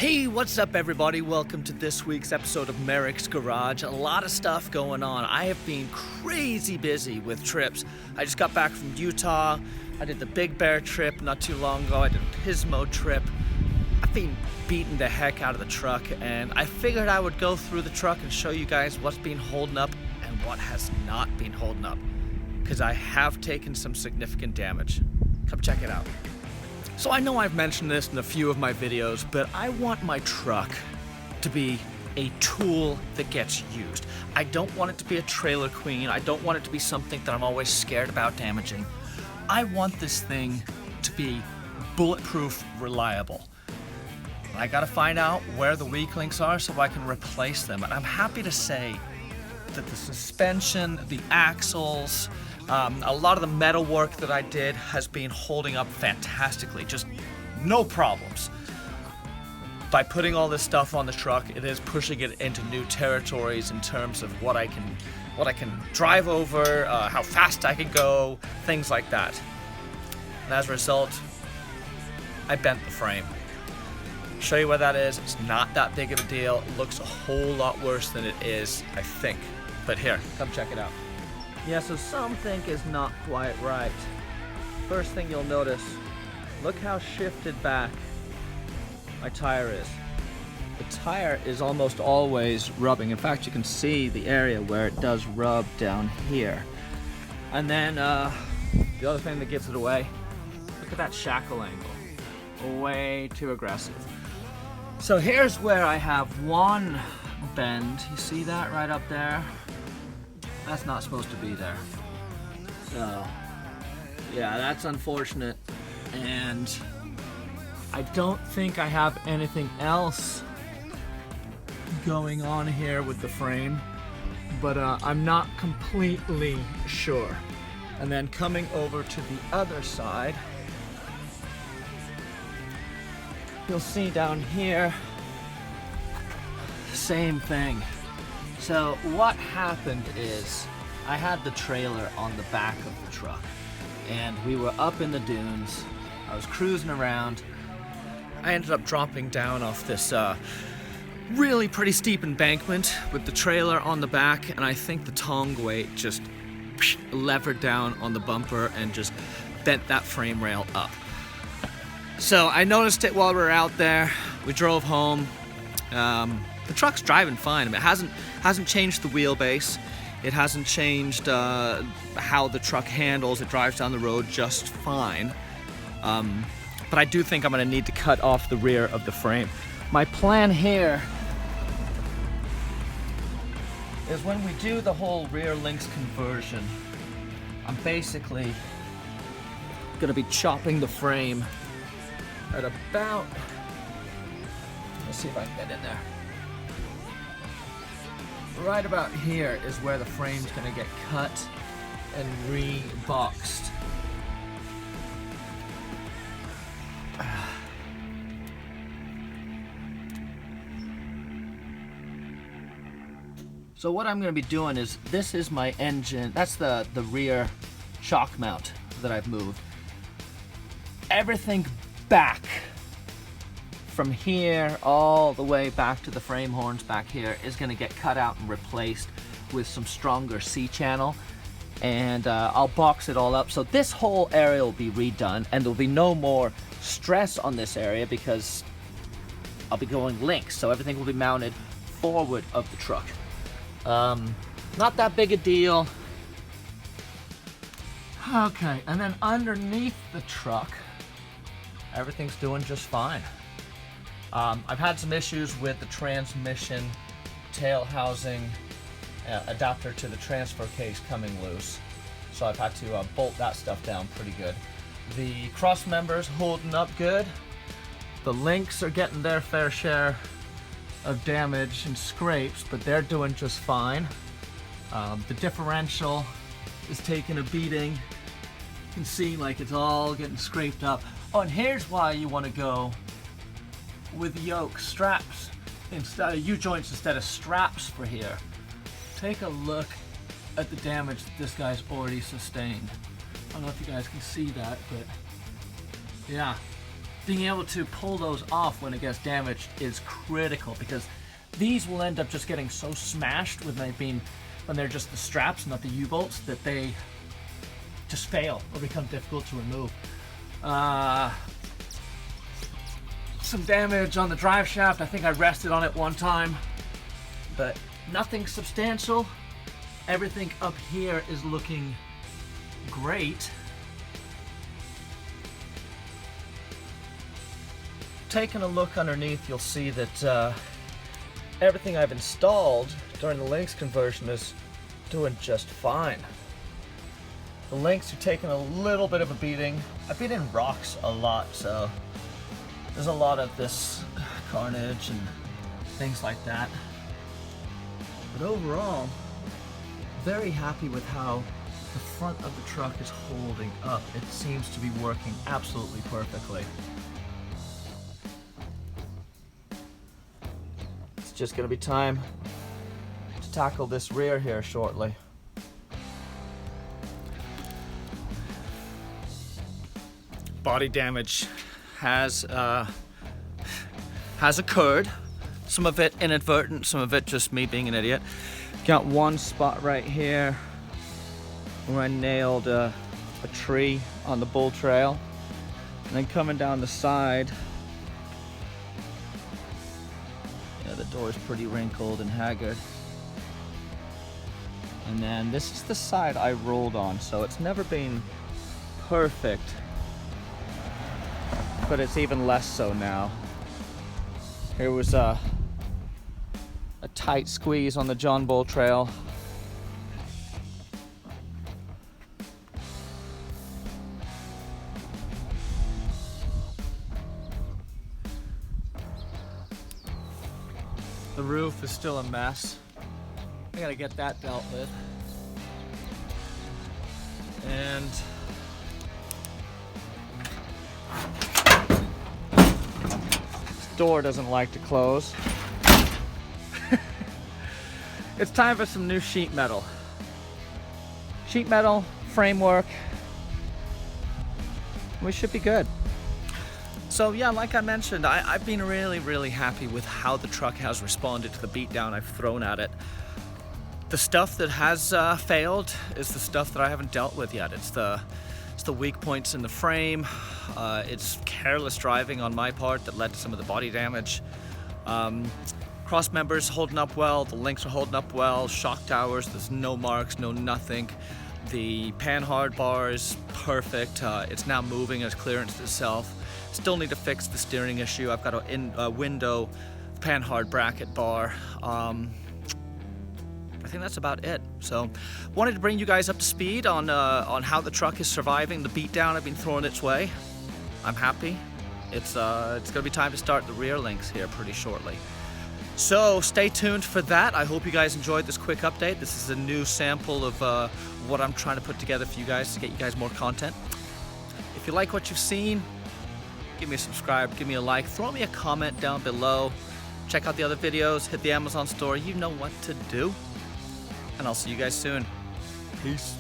Hey, what's up everybody? Welcome to this week's episode of Merricks Garage. A lot of stuff going on. I have been crazy busy with trips. I just got back from Utah. I did the Big Bear trip not too long ago. I did a Pismo trip. I've been beating the heck out of the truck, and I figured I would go through the truck and show you guys what's been holding up and what has not been holding up, because I have taken some significant damage. Come check it out. So I know I've mentioned this in a few of my videos, but I want my truck to be a tool that gets used. I don't want it to be a trailer queen. I don't want it to be something that I'm always scared about damaging. I want this thing to be bulletproof, reliable. I gotta find out where the weak links are so I can replace them. And I'm happy to say that the suspension, the axles, a lot of the metal work that I did has been holding up fantastically, just no problems. By putting all this stuff on the truck, it is pushing it into new territories in terms of what I can drive over, how fast I can go, things like that. And as a result, I bent the frame. Show you where that is. It's not that big of a deal. It looks a whole lot worse than it is, I think. But here, come check it out. Yeah, so something is not quite right. First thing you'll notice, look how shifted back my tire is. The tire is almost always rubbing. In fact, you can see the area where it does rub down here. And then the other thing that gives it away, look at that shackle angle. Way too aggressive. So here's where I have one bend. You see that right up there? That's not supposed to be there. So, yeah, that's unfortunate. And I don't think I have anything else going on here with the frame, but I'm not completely sure. And then coming over to the other side, you'll see down here, same thing. So what happened is I had the trailer on the back of the truck and we were up in the dunes. I was cruising around. I ended up dropping down off this really pretty steep embankment with the trailer on the back, and I think the tongue weight just levered down on the bumper and just bent that frame rail up. So I noticed it while we were out there. We drove home. The truck's driving fine. I mean, it hasn't changed the wheelbase. It hasn't changed how the truck handles. It drives down the road just fine. But I do think I'm gonna need to cut off the rear of the frame. My plan here is when we do the whole rear links conversion, I'm basically gonna be chopping the frame at about, let's see if I can get in there. Right about here is where the frame's gonna get cut and re-boxed. So what I'm gonna be doing is, this is my engine, that's the rear shock mount that I've moved. Everything back from here all the way back to the frame horns back here is going to get cut out and replaced with some stronger C-channel, and I'll box it all up. So this whole area will be redone, and there'll be no more stress on this area because I'll be going links, so everything will be mounted forward of the truck. Not that big a deal. Okay, and then underneath the truck, everything's doing just fine. I've had some issues with the transmission tail housing adapter to the transfer case coming loose, so I've had to bolt that stuff down pretty good. The cross members holding up good. The links are getting their fair share of damage and scrapes, but they're doing just fine. The differential is taking a beating. You can see like it's all getting scraped up. Oh, and here's why you want to go with yoke straps instead of U-joints instead of straps for here. Take a look at the damage that this guy's already sustained. I don't know if you guys can see that, but yeah, being able to pull those off when it gets damaged is critical, because these will end up just getting so smashed when they're just the straps, not the U-bolts, that they just fail or become difficult to remove. Some damage on the drive shaft. I think I rested on it one time, but nothing substantial. Everything up here is looking great. Taking a look underneath, you'll see that everything I've installed during the Lynx conversion is doing just fine. The Lynx are taking a little bit of a beating. I've been in rocks a lot, so there's a lot of this carnage and things like that. But overall, very happy with how the front of the truck is holding up. It seems to be working absolutely perfectly. It's just gonna be time to tackle this rear here shortly. Body damage has occurred. Some of it inadvertent, some of it just me being an idiot. Got one spot right here where I nailed a tree on the bull trail, and then coming down the side, yeah, the door's pretty wrinkled and haggard. And then this is the side I rolled on, so it's never been perfect, but it's even less so now. Here was a tight squeeze on the John Bull Trail. The roof is still a mess. I gotta get that dealt with. And this door doesn't like to close. It's time for some new sheet metal. Sheet metal, framework. We should be good. So yeah, like I mentioned, I've been really happy with how the truck has responded to the beatdown I've thrown at it. The stuff that has failed is the stuff that I haven't dealt with yet. It's the weak points in the frame. It's careless driving on my part that led to some of the body damage. Cross members holding up well, the links are holding up well, shock towers, there's no marks, no nothing. The panhard bar is perfect. It's now moving as clearance itself. Still need to fix the steering issue. I've got a window panhard bracket bar. I think that's about it. So, wanted to bring you guys up to speed on how the truck is surviving the beatdown I've been throwing its way. I'm happy. It's gonna be time to start the rear links here pretty shortly. So stay tuned for that. I hope you guys enjoyed this quick update. This is a new sample of what I'm trying to put together for you guys to get you guys more content. If you like what you've seen, give me a subscribe, give me a like, throw me a comment down below. Check out the other videos, hit the Amazon store, you know what to do. And I'll see you guys soon. Peace.